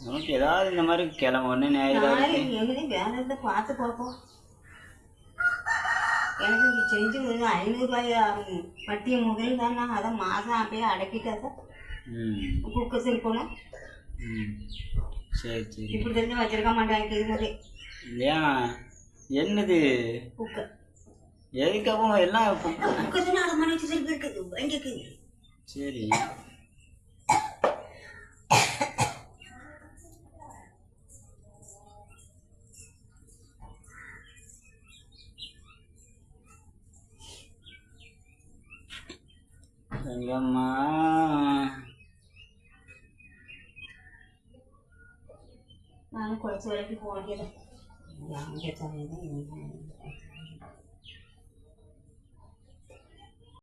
உனக்கு ஏதாவது இந்த மாதிரி கிளம்ப ஒன்று எங்கேயும் வேலை இருந்தால் பார்த்து பார்ப்போம். எனக்கு செஞ்சு 500 ஆகும் வட்டியை முதல் தானே, அதை மாதம் அப்படியே அடக்கிட்டாதான் குக்கை திருப்பணும். சரி சரி. இப்படி தெரிஞ்சு வச்சிருக்க மாட்டாங்க இது ஏன் என்னது குக்கை எதுக்காகவும் எல்லாம் குக்கை தானே அரை மணி வச்சு திருப்பி இருக்குது எங்களுக்கு. சரி எங்கம்மா நானும் குறைச்சி வேலைக்கு போக வேண்டியது.